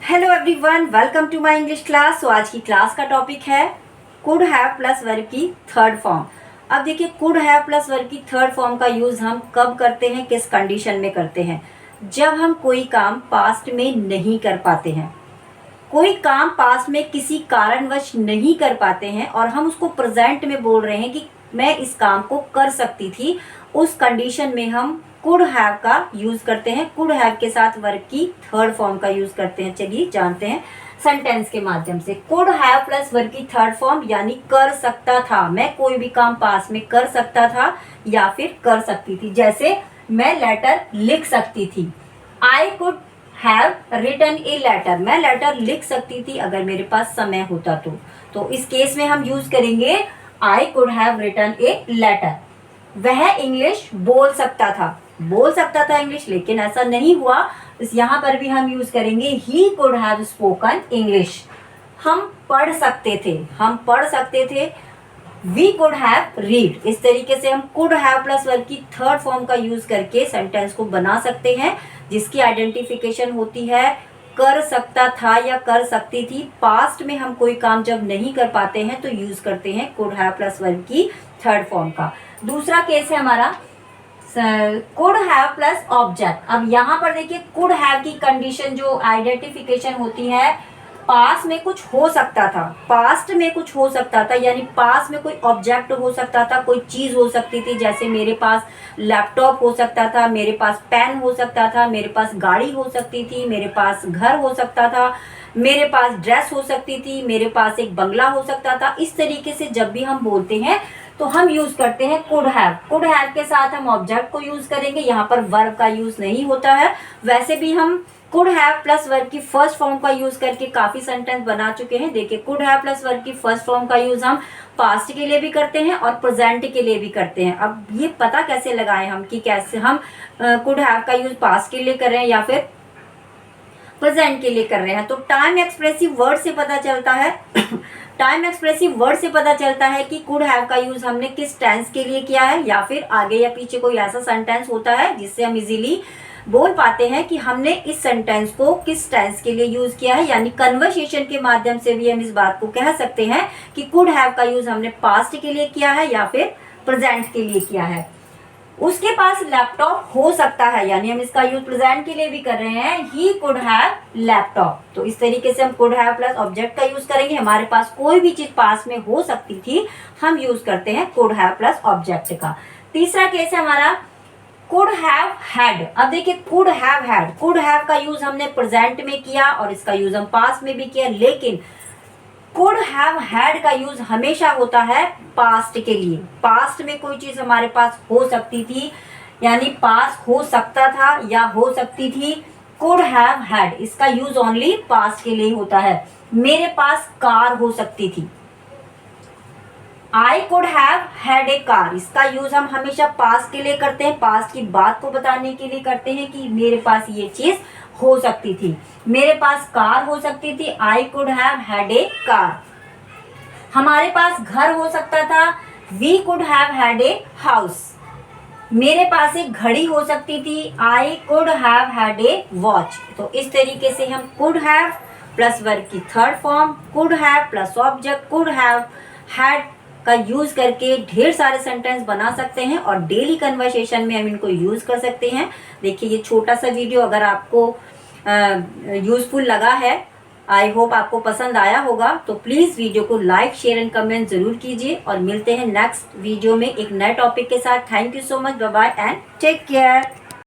Hello everyone, welcome to my English class. तो आज की क्लास का टॉपिक है कुड हैव प्लस वर्ब की थर्ड फॉर्म। अब देखिए, कुड हैव प्लस वर्ब की थर्ड फॉर्म का यूज़ हम कब करते हैं, किस कंडीशन में करते हैं? जब हम कोई काम पास्ट में नहीं कर पाते हैं, कोई काम पास्ट में किसी कारणवश नहीं कर पाते हैं और हम उसको प्रेजेंट में बोल रहे हैं कि मैं इस काम को कर सकती थी, उस कंडीशन में हम कुड हैव का यूज करते हैं। कुड हैव के साथ वर्ब की थर्ड फॉर्म का यूज करते हैं। चलिए जानते हैं सेंटेंस के माध्यम से। कुड हैव प्लस वर्ब की थर्ड फॉर्म यानी कर सकता था। मैं कोई भी काम पास में कर सकता था या फिर कर सकती थी। जैसे मैं लेटर लिख सकती थी, I could have written a letter. मैं लेटर लिख सकती थी अगर मेरे पास समय होता तो इस केस में हम यूज करेंगे I could have written a letter. वह इंग्लिश बोल सकता था इंग्लिश, लेकिन ऐसा नहीं हुआ। इस यहाँ पर भी हम यूज करेंगे he could have spoken English. हम पढ़ सकते थे वी कुड हैव रीड। इस तरीके से हम कुड हैव प्लस वर्ब की थर्ड फॉर्म का यूज करके सेंटेंस को बना सकते हैं, जिसकी आइडेंटिफिकेशन होती है कर सकता था या कर सकती थी। पास्ट में हम कोई काम जब नहीं कर पाते हैं तो यूज करते हैं कुड हैव प्लस वर्ब की थर्ड फॉर्म का। दूसरा केस है हमारा कुड हैव प्लस ऑब्जेक्ट। अब यहाँ पर देखिए, कुड हैव की कंडीशन जो आइडेंटिफिकेशन होती है, पास में कुछ हो सकता था, पास्ट में कुछ हो सकता था, यानी पास में कोई ऑब्जेक्ट हो सकता था, कोई चीज हो सकती थी। जैसे मेरे पास लैपटॉप हो सकता था, मेरे पास पेन हो सकता था, मेरे पास गाड़ी हो सकती थी, मेरे पास घर हो सकता था, मेरे पास ड्रेस हो सकती थी, मेरे पास एक बंगला हो सकता था। इस तरीके से जब भी हम बोलते हैं तो हम यूज करते हैं कुड हैव। कुड हैव के साथ हम ऑब्जेक्ट को यूज करेंगे, यहाँ पर वर्ब का यूज नहीं होता है। वैसे भी हम कुड हैव प्लस वर्ब की फर्स्ट फॉर्म का यूज करके काफी सेंटेंस बना चुके हैं। देखिए, कुड हैव प्लस वर्ब की फर्स्ट फॉर्म का यूज हम पास्ट के लिए भी करते हैं और प्रेजेंट के लिए भी करते हैं। अब ये पता कैसे लगाएं हम कि कैसे हम कुड हैव का यूज पास्ट के लिए कर रहे हैं या फिर प्रेजेंट के लिए कर रहे हैं। तो टाइम एक्सप्रेसिव वर्ड से पता चलता है टाइम एक्सप्रेसिव वर्ड से पता चलता है कि कुड हैव का यूज हमने किस टेंस के लिए किया है, या फिर आगे या पीछे कोई ऐसा सेंटेंस होता है जिससे हम इजीली बोल पाते हैं कि हमने इस सेंटेंस को किस टेंस के लिए यूज किया है। यानी कन्वर्सेशन के माध्यम से भी हम इस बात को कह सकते हैं कि कुड हैव का यूज हमने पास्ट के लिए किया है या फिर प्रेजेंट के लिए किया है। उसके पास लैपटॉप हो सकता है, यानी हम इसका यूज प्रेजेंट के लिए भी कर रहे हैं, ही कुड हैव लैपटॉप। तो इस तरीके से हम कुड हैव प्लस ऑब्जेक्ट का यूज करेंगे। हमारे पास कोई भी चीज पास में हो सकती थी, हम यूज करते हैं कुड हैव प्लस ऑब्जेक्ट का। तीसरा केस है हमारा कुड हैव हैड। अब देखिए, could have had, could have का यूज हमने प्रेजेंट में किया और इसका यूज हम पास्ट में भी किया, लेकिन कुड हैव हैड का यूज हमेशा होता है पास्ट के लिए। पास्ट में कोई चीज हमारे पास हो सकती थी, यानी पास हो सकता था या हो सकती थी। कुड हैव हैड, इसका यूज ओनली पास्ट के लिए होता है। मेरे पास कार हो सकती थी, I could have had a car. इसका यूज हम हमेशा पास्ट के लिए करते हैं, पास्ट की बात को बताने के लिए करते हैं कि मेरे पास ये चीज हो सकती थी, मेरे पास कार हो सकती थी, I could have had a car. हमारे पास घर हो सकता था, we could have had a house. मेरे पास एक घड़ी हो सकती थी, I could have had a watch. तो इस तरीके से हम कुड हैव प्लस वर्ब की third form, could have plus object, could have had का यूज करके ढेर सारे सेंटेंस बना सकते हैं और डेली कन्वर्सेशन में हम इनको यूज कर सकते हैं। देखिए, ये छोटा सा वीडियो अगर आपको यूजफुल लगा है, आई होप आपको पसंद आया होगा, तो प्लीज वीडियो को लाइक शेयर एंड कमेंट जरूर कीजिए और मिलते हैं नेक्स्ट वीडियो में एक नए टॉपिक के साथ। Thank you so much, bye bye and take care.